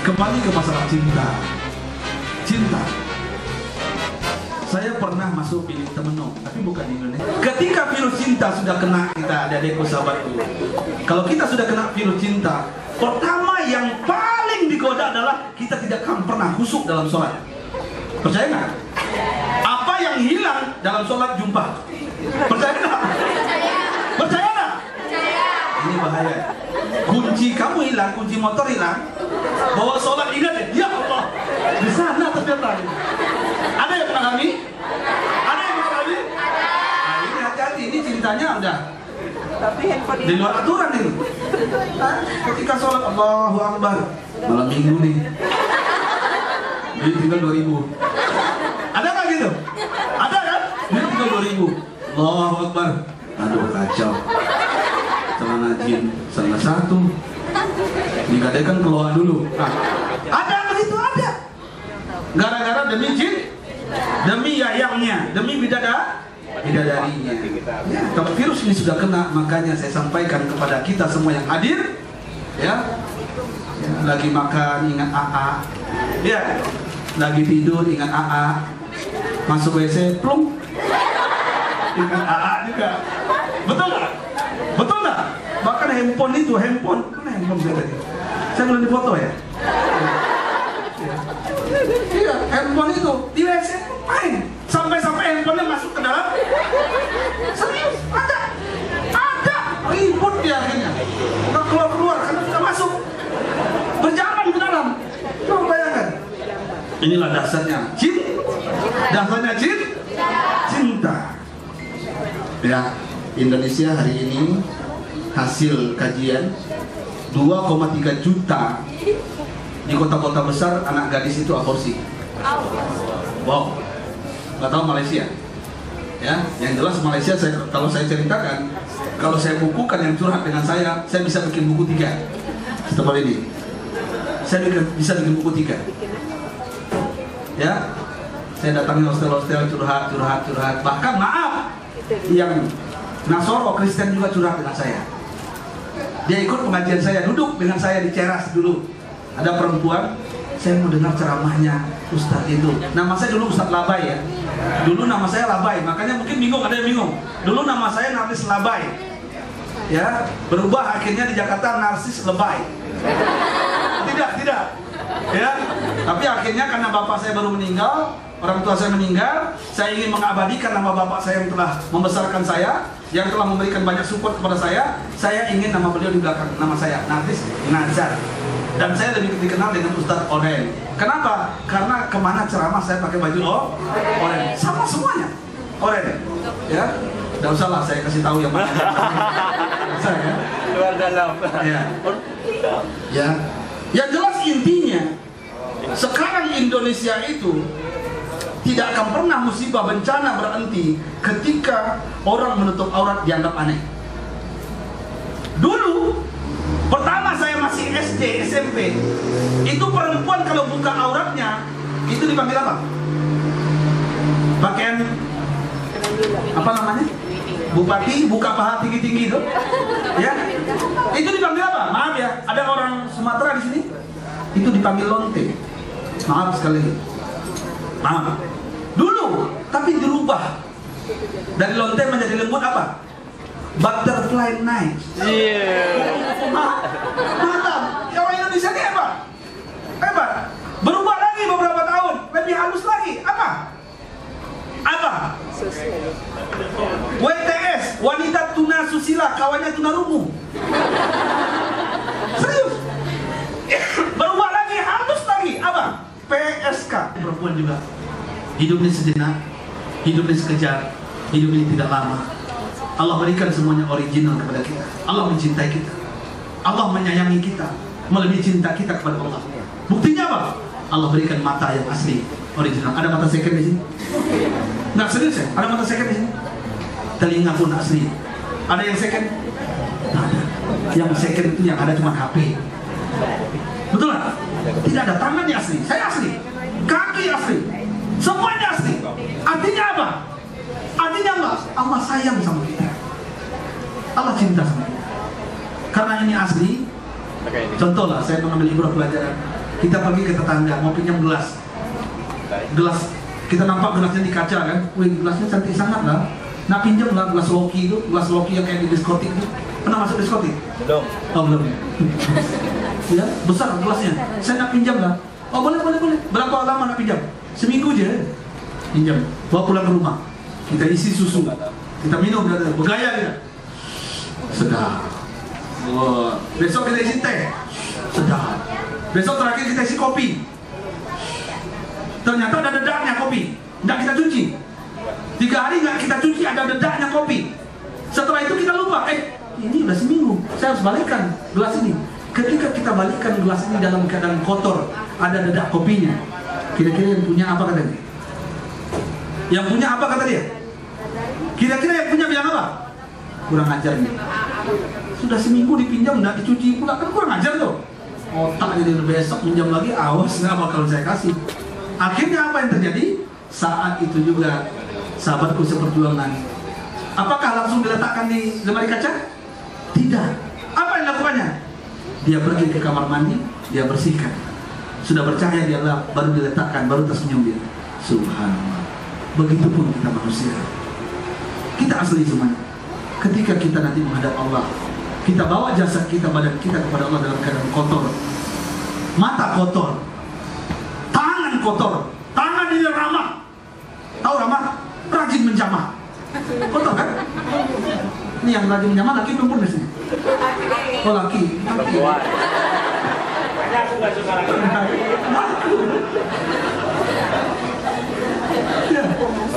Kembali ke masalah cinta. Cinta. Saya pernah masuk bilik Temenung, tapi bukan di Indonesia. Ketika virus cinta sudah kena kita, adik-adikku, sahabatku. Kalau kita sudah kena virus cinta, pertama yang paling digoda adalah kita tidak akan pernah khusyuk dalam sholat. Percaya nggak? Apa yang hilang dalam sholat jumpa? Percaya nggak? Percaya nggak? Ini bahaya. Kunci kamu hilang, kunci motor hilang. Bawa sholat ingat ya Allah, di sana ternyata. Ada yang mengalami? Ada yang mengalami? Nah, ini hati-hati, ini cintanya udah Tapi handphone di luar aturan ini. Ketika sholat Allahu Akbar, malam minggu nih, jadi tinggal 2000. Ada nggak gitu? Ada kan? Jadi tinggal 2000. Allahu Akbar. Aduh kacau. Celana jin salah satu. Digadaikan keluar dulu. Nah, ada begitu ada. Gara-gara demi jin, demi yayangnya, demi bidadarinya. Ya, kalau virus ini sudah kena, makanya saya sampaikan kepada kita semua yang hadir, ya, lagi makan ingat AA, ya, lagi tidur ingat AA, masuk WC plung, ingat AA juga. Betul nggak? Betul nggak? Bahkan handphone itu, mana handphone saya tadi? Saya belum difoto ya. Iya, handphone itu di WC main sampai handphonenya masuk ke dalam. Serius, ada ribut dia akhirnya nggak keluar karena sudah masuk berjalan ke dalam. Coba bayangkan, inilah dasarnya cinta. Ya, Indonesia hari ini hasil kajian 2,3 juta di kota-kota besar anak gadis itu aborsi. Wow, nggak tahu Malaysia. Ya, yang jelas Malaysia kalau saya ceritakan, kalau saya bukukan yang curhat dengan saya bisa bikin buku 3 setelah ini. Saya bisa bikin buku 3. Ya, saya datangi hostel-hostel curhat. Bahkan maaf, yang Nasoro Kristen juga curhat dengan saya. Dia ikut pengajian saya, duduk dengan saya di teras dulu. Ada perempuan, saya mau dengar ceramahnya Ustadz itu. Nama saya dulu Ustadz Labai ya. Dulu nama saya Labai, makanya mungkin bingung, ada yang bingung. Dulu nama saya Narsis Labai. Ya, berubah akhirnya di Jakarta Narsis Lebay. Tidak. Ya, tapi akhirnya karena bapak saya baru meninggal, orang tua saya meninggal, saya ingin mengabadikan nama bapak saya yang telah membesarkan saya, yang telah memberikan banyak support kepada saya ingin nama beliau di belakang nama saya, Narsis Nazar. Dan saya lebih dikenal dengan Ustadz Oren. Kenapa? Karena kemana ceramah saya pakai baju Oren. Sama semuanya Oren. Ya, tidak usahlah saya kasih tahu yang mana. Saya luar dalam. Ya. Yang jelas intinya, sekarang Indonesia itu tidak akan pernah musibah bencana berhenti ketika orang menutup aurat dianggap aneh. Dulu, pertama saya masih SD, SMP, itu perempuan kalau buka auratnya, itu dipanggil apa? Pakaian, apa namanya? Bupati, buka paha tinggi-tinggi itu. Ya, itu dipanggil apa? Maaf ya, ada orang Sumatera di sini, itu dipanggil lonte. Maaf sekali. Maaf. Dulu, tapi dirubah dari lonte menjadi lembut apa? Butterfly night. Mantap. Orang Indonesia ini hebat. Berubah lagi beberapa tahun, lebih halus lagi. Apa? WTS, wanita tuna susila, kawannya tuna rungu. Serius. Berubah lagi, halus lagi. Apa? PSK. Perempuan juga. Hidup ini sejenak, hidup ini sekejap, hidup ini tidak lama. Allah berikan semuanya original kepada kita. Allah mencintai kita. Allah menyayangi kita, melebihi cinta kita kepada Allah. Buktinya apa? Allah berikan mata yang asli, original. Ada mata second di sini? Nggak, serius ya? Ada mata second di sini? Telinga pun asli. Ada yang second? Nah, yang second itu yang ada cuma HP. Betul nggak? Tidak ada. Tangannya asli, saya asli, kaki asli, semuanya asli. Artinya apa? Artinya apa? Allah sayang sama kita. Allah cinta sama kita. Karena ini asli. Contoh lah, saya mengambil ibrah pelajaran. Kita pergi ke tetangga mau pinjam gelas. Kita nampak gelasnya di kaca kan, wih gelasnya cantik sangat lah. Nak pinjam lah gelas Loki itu, gelas Loki yang kayak di diskotik itu. Pernah masuk diskotik? Belum. Oh belum. Ya, besar gelasnya. Saya nak pinjam lah. Oh boleh. Berapa lama nak pinjam? Seminggu aja. Pinjam. Bawa pulang ke rumah. Kita isi susu. Kita minum, bergaya kita. Sedap. Oh, besok kita isi teh. Sedap. Besok terakhir kita isi kopi. Ternyata ada dedaknya kopi. Nggak kita cuci. 3 hari nggak kita cuci, ada dedaknya kopi. Setelah itu kita lupa. Ini udah seminggu. Saya harus balikkan gelas ini. Ketika kita balikkan gelas ini dalam keadaan kotor, ada dedak kopinya. Kira-kira yang punya apa kata dia? Yang punya apa kata dia? Kira-kira yang punya bilang apa? Kurang ajar nih. Sudah seminggu dipinjam, nggak dicuci pula, kan kurang ajar tuh. Otak jadi besok pinjam lagi, awas nggak bakal saya kasih. Akhirnya apa yang terjadi? Saat itu juga sahabatku seperjuangan. Apakah langsung diletakkan di lemari kaca? Tidak. Apa yang dilakukannya? Dia pergi ke kamar mandi, dia bersihkan. Sudah bercahaya dia baru diletakkan, baru tersenyum dia. Subhanallah. Begitupun kita manusia. Kita asli semuanya. Ketika kita nanti menghadap Allah, kita bawa jasad kita, badan kita kepada Allah dalam keadaan kotor. Mata kotor, tangan kotor. Tangan ini ramah. Tahu ramah? Rajin menjamah. Kotor kan? Ini yang rajin menjamah laki perempuan di sini. Oh laki. Ya.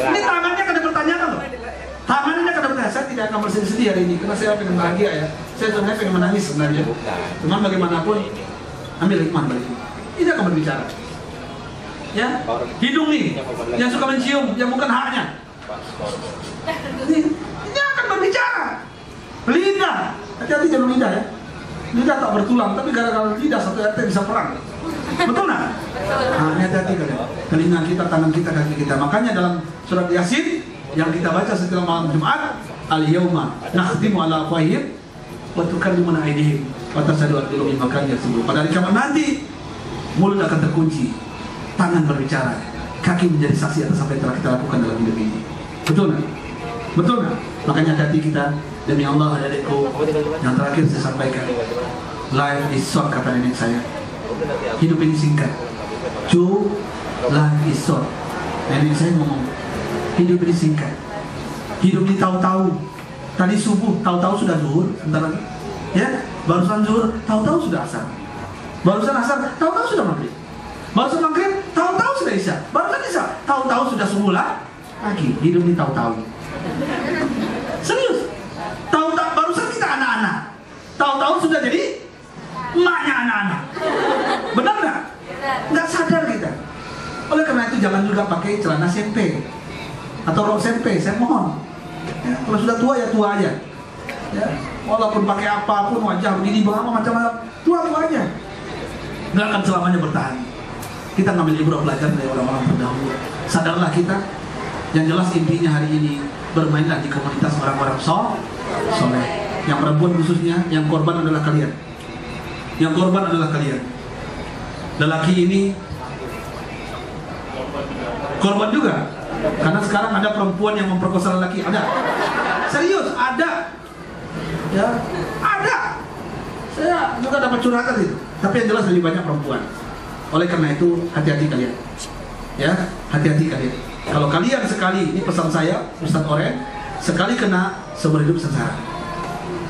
Ini tangannya akan dipertanyakan loh. Tangannya akan dipertanyakan. Saya tidak akan bersedih hari ini karena saya pengen bahagia ya. Saya sebenarnya pengen menangis sebenarnya. Cuman bagaimanapun ambil hikmah balik. Ini akan berbicara. Ya, hidung nih yang suka mencium, yang bukan haknya. Ini akan berbicara. Lidah, hati-hati jangan lidah ya. Lidah tak bertulang, tapi gara-gara lidah satu RT bisa perang. Betul nggak? Nah, hati-hati kalian. Telinga kita, tangan kita, kaki kita. Makanya dalam surat Yasin yang kita baca setelah malam Jumat, al-yauma nakhtimu ala afwahihim wa tukallimuna aydihim wa tashhadu arjuluhum bima kanu yaksubun. Pada hari kiamat nanti mulut akan terkunci, tangan berbicara, kaki menjadi saksi atas apa yang telah kita lakukan dalam hidup ini. Betul nggak? Betul nggak? Makanya hati kita. Demi Allah, adik-adikku, yang terakhir saya sampaikan, life is short, kata nenek saya. Hidup ini singkat. Life is short. Nenek saya ngomong, hidup ini singkat. Hidup ini tahu-tahu. Tadi subuh, tahu-tahu sudah zuhur, sebentar lagi. Ya, barusan zuhur, tahu-tahu sudah asar. Barusan asar, tahu-tahu sudah maghrib. Barusan maghrib, tahu-tahu sudah isya. Barusan isya, tahu-tahu sudah subuh lagi. Hidup ini tahu-tahu. Serius. Tahu-tahu barusan kita anak-anak. Tahu-tahu sudah jadi emaknya anak-anak. Benar nggak? Nggak sadar kita. Oleh karena itu jangan juga pakai celana sempe atau rok sempe. Saya mohon. Ya, kalau sudah tua ya tua aja. Ya, walaupun pakai apapun wajah begini macam-macam, tua aja. Nggak akan selamanya bertahan. Kita ngambil ibrah belajar dari orang-orang terdahulu. Sadarlah kita. Yang jelas intinya hari ini, bermainlah di komunitas orang-orang soleh. Yang perempuan khususnya, yang korban adalah kalian. Yang korban adalah kalian. Lelaki ini korban juga. Karena sekarang ada perempuan yang memperkosa lelaki. Ada. Serius, ada. Ya, ada. Saya juga dapat curhatan itu. Tapi yang jelas lebih banyak perempuan. Oleh karena itu, hati-hati kalian. Ya, hati-hati kalian. Kalau kalian sekali, ini pesan saya, Ustaz Oren, sekali kena, seumur hidup sengsara.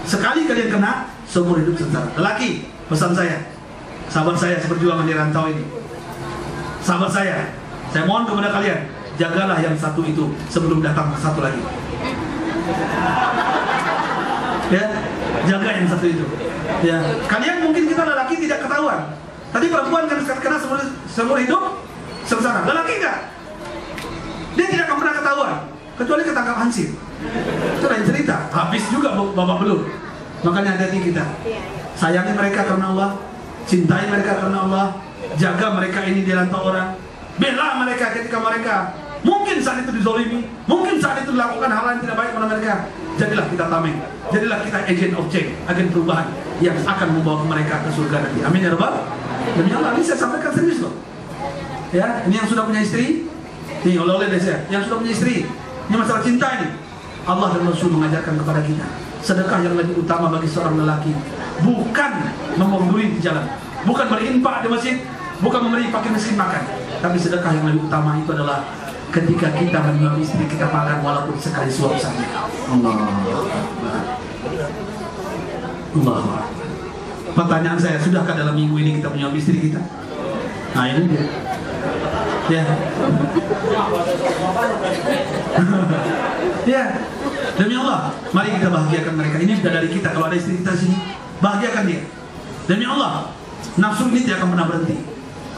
Sekali kalian kena, seumur hidup sengsara. Lelaki, pesan saya, sahabat saya seperjuangan di rantau ini, sahabat saya mohon kepada kalian, jagalah yang satu itu sebelum datang satu lagi. Ya, jaga yang satu itu. Ya, kalian mungkin kita lelaki tidak ketahuan. Tadi perempuan kan kena seumur hidup sengsara. Lelaki enggak? Dia tidak akan pernah ketahuan kecuali ketangkap hansip. Itu lain cerita. Habis juga babak belur. Makanya hati-hati kita. Sayangi mereka karena Allah, cintai mereka karena Allah, jaga mereka ini di rantau orang. Bela mereka ketika mereka mungkin saat itu dizolimi, mungkin saat itu dilakukan hal yang tidak baik pada mereka. Jadilah kita tameng, jadilah kita agent of change, agen perubahan yang akan membawa mereka ke surga nanti. Amin ya rabbal Demi Allah, ini saya sampaikan serius loh. Ya, ini yang sudah punya istri, nih oleh deh saya, yang sudah punya istri, ini masalah cinta ini. Allah dan Rasul mengajarkan kepada kita, sedekah yang lebih utama bagi seorang lelaki bukan membawa duit di jalan, bukan berinfak di masjid, bukan memberi fakir miskin makan, tapi sedekah yang lebih utama itu adalah ketika kita menyuapi istri kita makan walaupun sekali suap saja. Allah. Pertanyaan saya, sudahkah dalam minggu ini kita menyuapi istri kita? Nah ini dia. Ya. Ya. Demi Allah, mari kita bahagiakan mereka. Ini sudah dari kita. Kalau ada istri kita di sini, bahagiakan dia. Demi Allah, nafsu ini tidak akan pernah berhenti.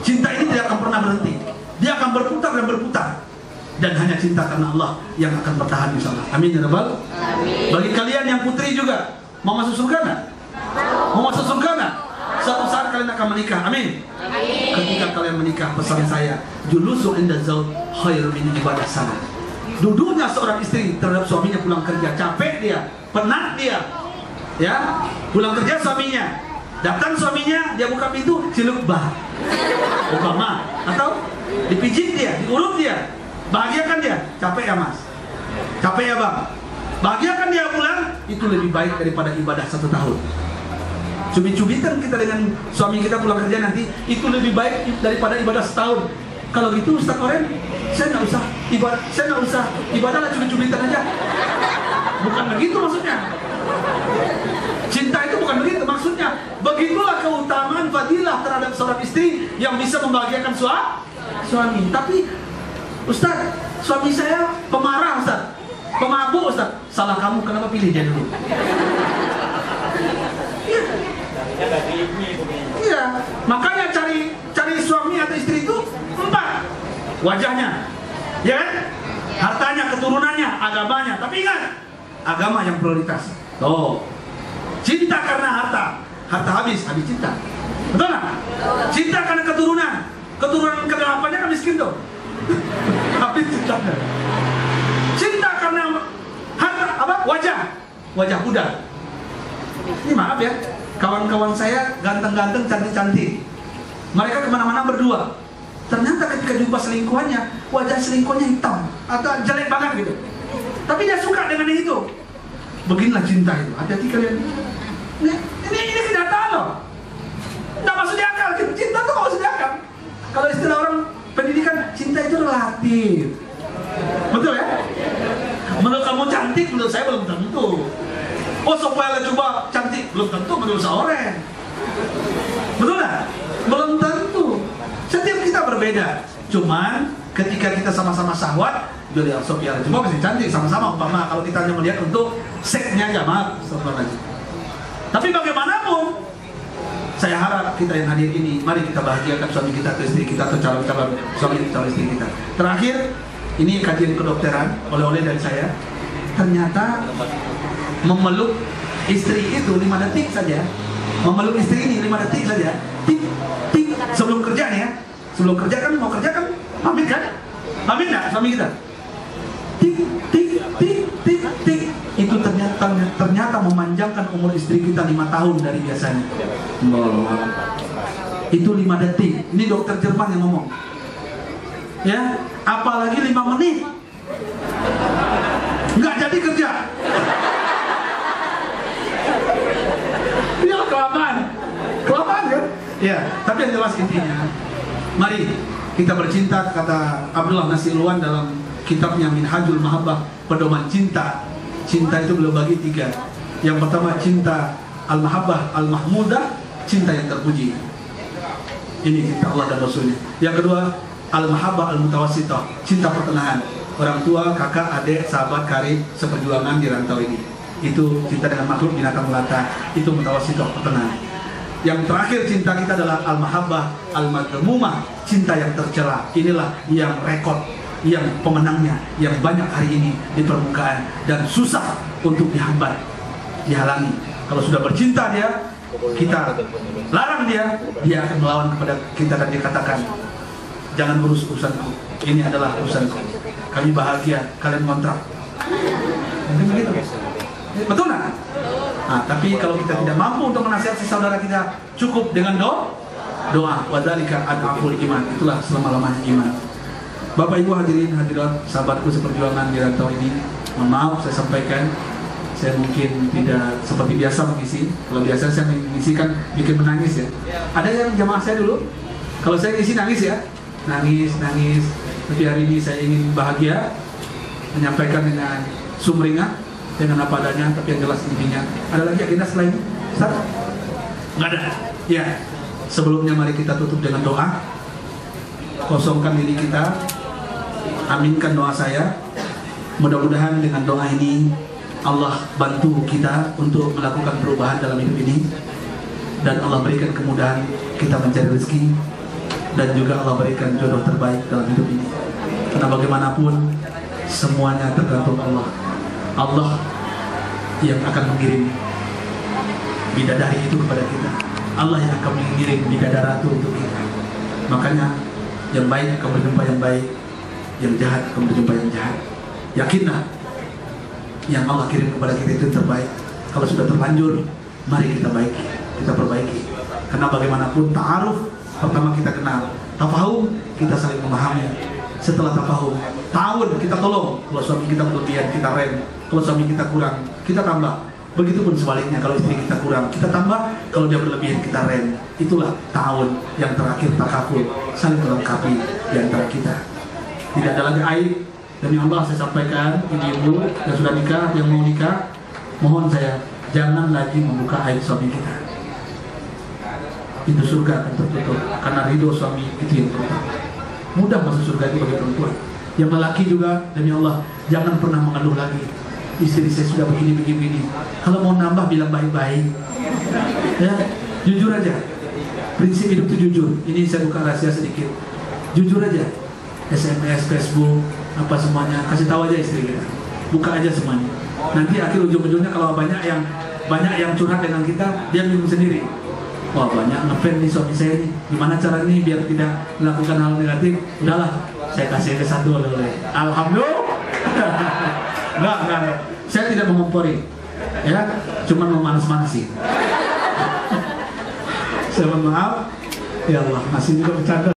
Cinta ini tidak akan pernah berhenti. Dia akan berputar dan berputar. Dan hanya cinta karena Allah yang akan bertahan insyaallah. Amin ya rabbal. Amin. Bagi kalian yang putri juga mau masuk surga enggak? Mau masuk surga enggak? Suatu saat kalian akan menikah. Amin. Amin. Ketika kalian menikah, pesan saya, julusu inda zauj khairun min ibadah sana. Duduknya seorang istri terhadap suaminya pulang kerja, capek dia, penat dia. Ya, pulang kerja suaminya, datang suaminya, dia buka pintu, ciluk bah. Obama atau dipijit dia, diurut dia. Bahagiakan dia, capek ya mas, capek ya bang. Bahagiakan dia pulang, itu lebih baik daripada ibadah 1 tahun. Cubit-cubitan kita dengan suami kita pulang kerja nanti, itu lebih baik daripada ibadah setahun. Kalau gitu Ustaz Oren, saya nggak usah ibadah lah, cubit-cubitan aja. Bukan begitu maksudnya. Cinta itu bukan begitu maksudnya. Begitulah keutamaan fadilah terhadap seorang istri yang bisa membahagiakan suami. Tapi Ustaz, suami saya pemarah Ustaz, pemabuk Ustaz. Salah kamu, kenapa pilih dia dulu? Iya, makanya cari suami atau istri itu 4. Wajahnya, ya kan? Hartanya, keturunannya, agamanya. Tapi ingat, agama yang prioritas. Oh, cinta karena harta habis cinta. Betul nggak? Cinta karena keturunan ke-8-nya kan miskin tuh. Habis cintanya. Cinta karena harta apa? Wajah muda. Ini maaf ya, kawan-kawan saya ganteng-ganteng, cantik-cantik. Mereka kemana-mana berdua. Ternyata ketika jumpa selingkuhannya, wajah selingkuhannya hitam atau jelek banget gitu. Tapi dia suka dengan itu. Beginilah cinta itu. Hati-hati kalian. Ini kenyataan loh. Nggak masuk di akal. Cinta tuh nggak masuk di akal. Kalau istilah orang pendidikan, cinta itu relatif. Betul ya? Menurut kamu cantik, menurut saya belum tentu. Oh, supaya coba cantik, belum tentu menurut seorang. Betul nggak? Belum tentu. Setiap kita berbeda. Cuman ketika kita sama-sama syahwat, jadi Sophia cuma masih cantik sama-sama. Umpama kalau kita hanya melihat untuk seksnya aja, maaf. Tapi bagaimanapun, saya harap kita yang hadir ini, mari kita bahagiakan suami kita atau istri kita atau calon-calon suami atau istri kita. Terakhir, ini kajian kedokteran oleh-oleh dari saya. Ternyata memeluk istri itu 5 detik saja. Memeluk istri ini 5 detik saja. Tik, tik, sebelum kerja nih ya. Sebelum kerja kan, mau kerja kan, pamit kan? Pamit nggak suami kita? Tik, tik, tik, tik, tik. Itu ternyata memanjangkan umur istri kita 5 tahun dari biasanya. Itu 5 detik. Ini dokter Jerman yang ngomong. Ya, apalagi 5 menit. Nggak jadi kerja. Ini kelamaan ya? Ya, tapi yang jelas intinya, mari kita bercinta, kata Abdullah Nasirullah dalam kitabnya Minhajul Mahabbah, pedoman cinta. Cinta itu beliau bagi 3. Yang pertama cinta al-mahabbah al-mahmudah, cinta yang terpuji. Ini cinta Allah dan Rasulnya. Yang kedua al-mahabbah al-mutawassithah, cinta pertengahan. Orang tua, kakak, adik, sahabat, karib, seperjuangan di rantau ini. Itu cinta dengan makhluk binatang melata. Itu mutawassithah, pertengahan. Yang terakhir cinta kita adalah al-mahabbah al-madmumah, cinta yang tercela. Inilah yang rekod, yang pemenangnya, yang banyak hari ini di permukaan dan susah untuk dihambat, dihalangi. Kalau sudah bercinta dia, kita larang dia akan melawan kepada kita dan dikatakan, jangan urus urusanku, ini adalah urusanku. Kami bahagia, kalian kontrak. Mungkin begitu. Betul nggak? Nah, tapi kalau kita tidak mampu untuk menasihati saudara kita, cukup dengan doa. Wadzalika ad'aful iman, itulah selama-lamanya iman. Bapak Ibu hadirin hadirat, sahabatku seperjuangan di rantau ini, mohon maaf saya sampaikan, saya mungkin tidak seperti biasa mengisi. Kalau biasa saya mengisi kan bikin menangis ya. Ada yang jamaah saya dulu, kalau saya ngisi nangis ya, nangis. Tapi hari ini saya ingin bahagia, menyampaikan dengan sumringah, dengan apa adanya, tapi yang jelas intinya. Ada lagi agenda selain Ustaz? Nggak ada. Ya, sebelumnya mari kita tutup dengan doa. Kosongkan diri kita, aminkan doa saya. Mudah-mudahan dengan doa ini Allah bantu kita untuk melakukan perubahan dalam hidup ini, dan Allah berikan kemudahan kita mencari rezeki, dan juga Allah berikan jodoh terbaik dalam hidup ini. Karena bagaimanapun semuanya tergantung Allah. Allah yang akan mengirim bidadari itu kepada kita. Allah yang akan mengirim bidadara itu untuk kita. Makanya yang baik akan berjumpa yang baik, yang jahat akan berjumpa yang jahat. Yakinlah yang Allah kirim kepada kita itu terbaik. Kalau sudah terlanjur, mari kita baiki, kita perbaiki. Karena bagaimanapun ta'aruf, pertama kita kenal, tafahum, kita saling memahami. Setelah tafahum, tahun kita tolong. Kalau suami kita berlebihan, kita rem. Kalau suami kita kurang, kita tambah. Begitupun sebaliknya, kalau istri kita kurang, kita tambah. Kalau dia berlebihan, kita rem. Itulah tahun yang terakhir, takaful, saling melengkapi di antara kita. Tidak ada lagi aib. Demi Allah saya sampaikan, ibu-ibu yang sudah nikah, yang mau nikah, mohon saya jangan lagi membuka aib suami kita. Pintu surga akan tertutup karena ridho suami itu yang pertama. Mudah masuk surga itu bagi perempuan. Yang lelaki juga, demi Allah, jangan pernah mengeluh lagi. Istri saya sudah begini. Kalau mau nambah bilang baik-baik. Ya, jujur aja. Prinsip hidup itu jujur. Ini saya buka rahasia sedikit. Jujur aja. SMS, Facebook, apa semuanya, kasih tahu aja istri kita. Buka aja semuanya. Nanti akhir ujung-ujungnya kalau banyak yang curhat dengan kita, dia bingung sendiri. Wah, banyak ngefan nih suami saya nih. Gimana caranya nih biar tidak melakukan hal negatif? Udahlah, saya kasih ke satu oleh. Alhamdulillah. Enggak. Saya tidak mengompori. Ya, cuma memanas-manasi. Saya mohon maaf. Ya Allah, masih juga bercanda.